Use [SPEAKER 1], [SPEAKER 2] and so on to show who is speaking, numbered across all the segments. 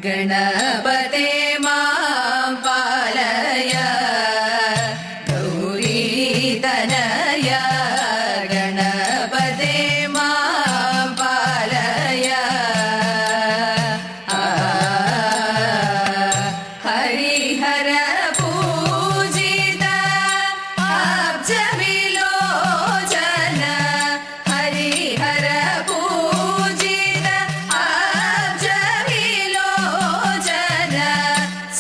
[SPEAKER 1] ഗണപതേ മാം പാലയ ഗൗരീതനയ ഗണപതേ മാം പാലയ ഹരിഹര പൂജിത അബ്ജവിലോചന ഹരിഹര പൂജിത അബ്ജവിലോചന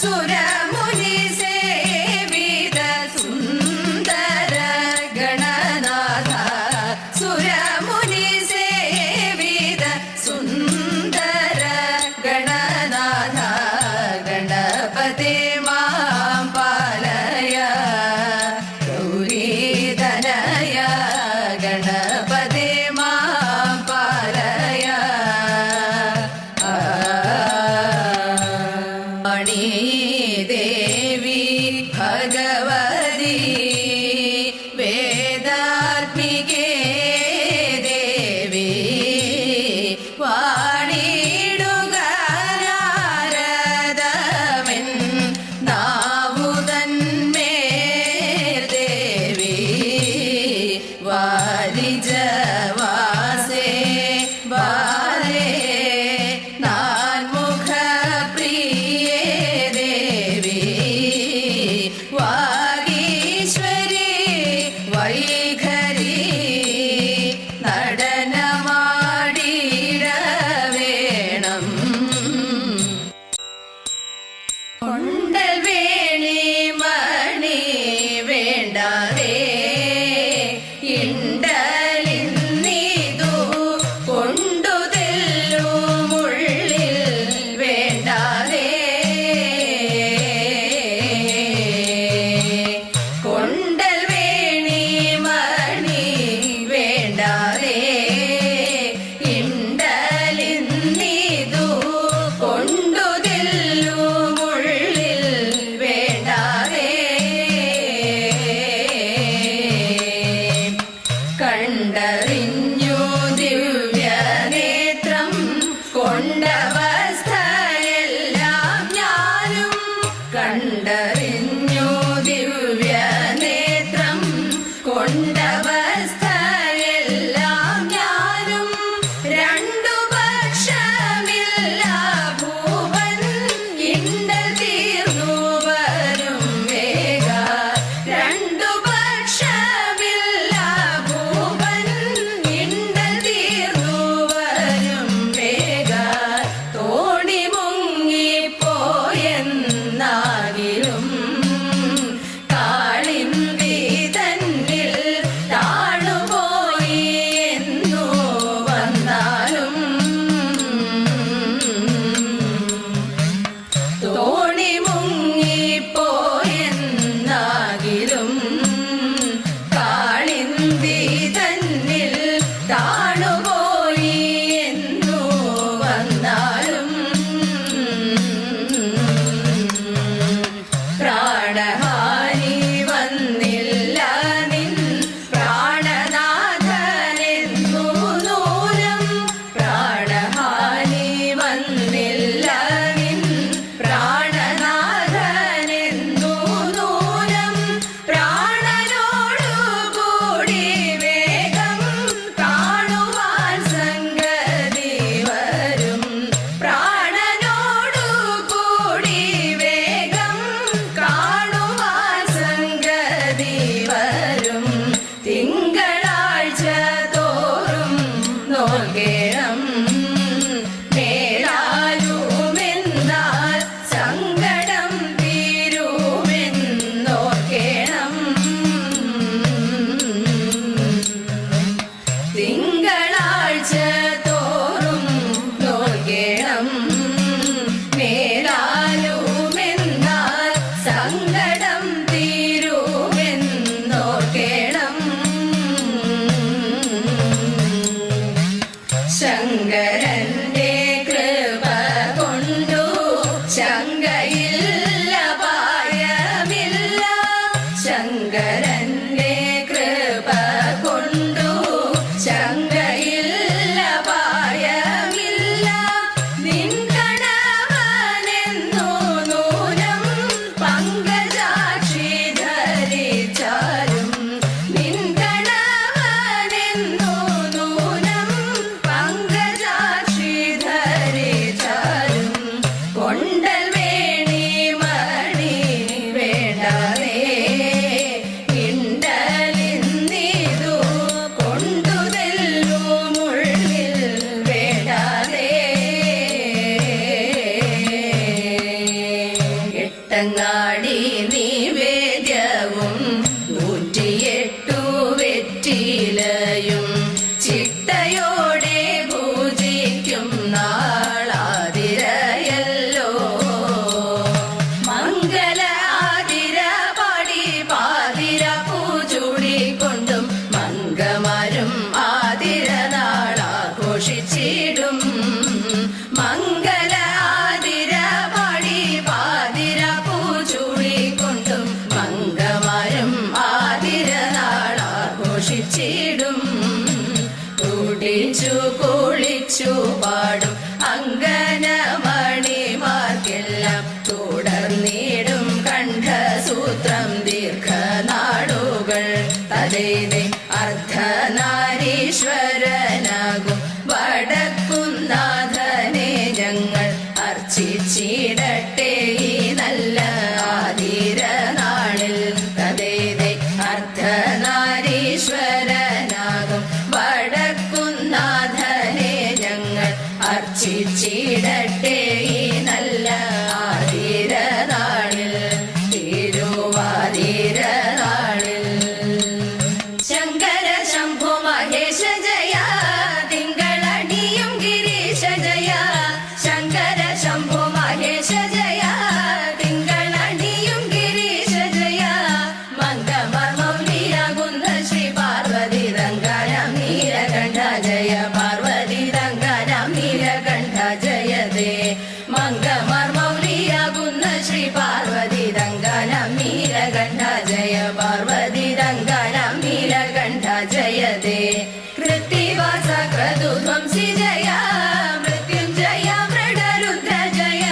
[SPEAKER 1] സുരമുനി സേവിത സുന്ദര ഗണനാഥ സുരമുനി സേവിത സുന്ദര ഗണനാഥ ഗണപതേ മാം പാലയ ഗൗരീതനയ ഗണപതേ മാം പാലയ മണി ദേവി ഭഗവതി വേദാത്മികേ ദേവി വാണിടുക നാരദമെൻ നാവുതന്മേൽ ദേവി വാരിജവാസേ ബാലേ നാൻമുഖപ്രിയേ ദേവി വാഗീശ്വരി വൈഖരി നടനമാടിട വേണം കൊണ്ടൽ വേളി മണി വേണ്ടാതെ ഇണ്ടലിന്നിതു കൊണ്ടുതെല്ലുമുള്ളിൽ വേണ്ടാതെ കൊണ്ടൽ വേണി മണി വേണ്ടാതെ ഇണ്ടലിന്നിതു കൊണ്ടുതെല്ലുമുള്ളിൽ വേണ്ടാതെ കണ്ടറിഞ്ഞു ദിവ്യനേത്രം കൊണ്ടവസ്ഥയെല്ലാം ഞാനും കണ്ടറിഞ്ഞു ദിവ്യനേത്രം കൊണ്ടവസ്ഥയെല്ലാം ഞാനും രണ്ടു പക്ഷമില്ല ഭൂപൻ ഇണ്ടൽ തീർന്നു വരും വേഗ രണ്ടു പക്ഷമില്ല ഭൂപൻ ഇണ്ടൽ തീർന്നു വരും വേഗ തോണി മുങ്ങിപ്പോയെന്നാകിലും കാളിന്തി തന്നിൽ താണുപോയി എന്നു വന്നാലും തോണി മുങ്ങിപ്പോയെന്നാകിലും കാളിന്തി തന്നിൽ താണുപോയി എന്നു വന്നാലും പ്രാണഹാനി വന്നില്ല നിൻ പ്രാണനാഥനെന്നു നൂരം പ്രാണഹാനി വന്നില്ല നിൻ പ്രാണനാഥനെന്നു നൂരം പ്രാണനോടു കൂടി വേഗം കാണുവാൻ സംഗതി വരും പ്രാണനോടു കൂടി വേഗം കാണുവാൻ സംഗതി വരും തിങ്കളാഴ്ച തോറും നോൽക്കേണം മേലാലുമെന്നാൽ സങ്കടം തീരുമെന്നോർക്കേണം തിങ്കളാഴ്ച തോറും നോൽക്കേണം മേലാലുമെന്നാൽ സങ്കടം തീരുമെന്നോർക്കേണം ശങ്കരന്റെ കൃപ കൊണ്ടു ശങ്കയില്ല ഭയമില്ല ശങ്കരന്റെ കൃപ കൊണ്ടു ശങ്കയില്ല ഭയമില്ല നിൻ കണവൻ 108 വെറ്റിലയും ചിട്ടയോടെ പൂജിക്കും നാളാതിരയല്ലോ. മംഗല ആതിര പാടി പാതിര പൂചൂടിക്കൊണ്ടും മംഗമാരും ആതിര നാളാഘോഷിച്ചിടും. മംഗല ആതിര പാടി പാതിര പൂചൂടിക്കൊണ്ടും മംഗമാരും ആതിര നാളാഘോഷിച്ചിടും. കുടിച്ചു കുളിച്ചു പാടും അങ്കനമണിമാർക്കെല്ലാം തുടർന്നിടും കണ്ഠസൂത്രം ദീർഘനാളുകൾ. തതേതേ അർദ്ധനാരീശ്വരനാകും വടക്കുംനാഥനെ ഞങ്ങൾ അർച്ചിച്ചിടട്ടെ ഈ നല്ല ആതിര നാളിൽ. തതേതേ അർദ്ധനാരീശ്വരനാകും വടക്കുംനാഥനെ ഞങ്ങൾ അർച്ചിച്ചിടട്ടെ ഈ നല്ല ആതിര നാളിൽ, തിരുവാതിര നാളിൽ. ശങ്കര ശംഭു മഹേശ ജയ, തിങ്കളണിയും ഗിരീശ ജയ. ശങ്കര ശംഭു മഹേശ ജയ, തിങ്കളണിയും ഗിരീശ ജയ. മംഗമർമൗലിയാകുന്ന ശ്രീ പാർവതി തങ്കാരം നീലകണ്ഠ ജയ. പാർവതി തങ്കാരം നീലകണ്ഠ ജയതേ. മംഗമർമൗലിയാകുന്ന ശ്രീ പാർവതി തങ്കാരം നീലകണ്ഠ ജയ. പാർവതി തങ്കാരം നീലകണ്ഠ ജയതേ. കൃത്തിവാസ ക്രതുധ്വംസി ജയ, മൃത്യുഞ്ജയ മൃഡരുദ്ര ജയ.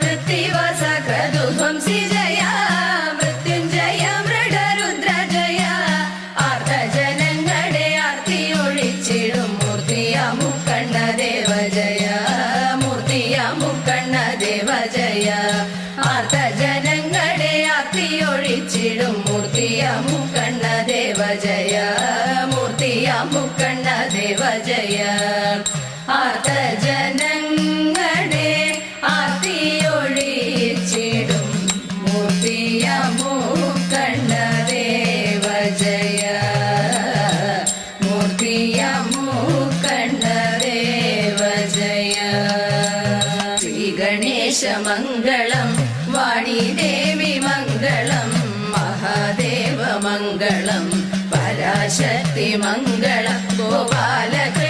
[SPEAKER 1] കൃത്തിവാസ ക്രതുധ്വംസി ജയ, മൃത്യുഞ്ജയ മൃഡരുദ്ര ജയ. ആർത്തജനങ്ങളുടെ ആർത്തി ഒഴിച്ചിടും മൂർത്തിയ മുക്കണ്ണ ദേവ ജയ. മൂർത്തിയ മുക്കണ്ണ ദേവ ജയ. ആർത്തജനങ്ങളുടെ ആർത്തി ഒഴിച്ചിടും മൂർത്തിയ മുക്കണ്ണ ദേവ ജയ. മൂർത്തിയ മുക്കണ്ണ ദേവ ജയ. ആർത്തജനങ്ങളുടെ ആർത്തി ഒഴിച്ചിടും മൂർത്തിയ മുക്കണ്ണ ദേവ ജയ. മൂർത്തിയ മുക്കണ്ണ ദേവ ജയ. ശ്രീ ഗണേശ മംഗളം, വാണി ദേവി മംഗളം, മഹാദേവ മംഗളം, പരാശക്തി മംഗളം, ഗോപാലകൃഷ്ണ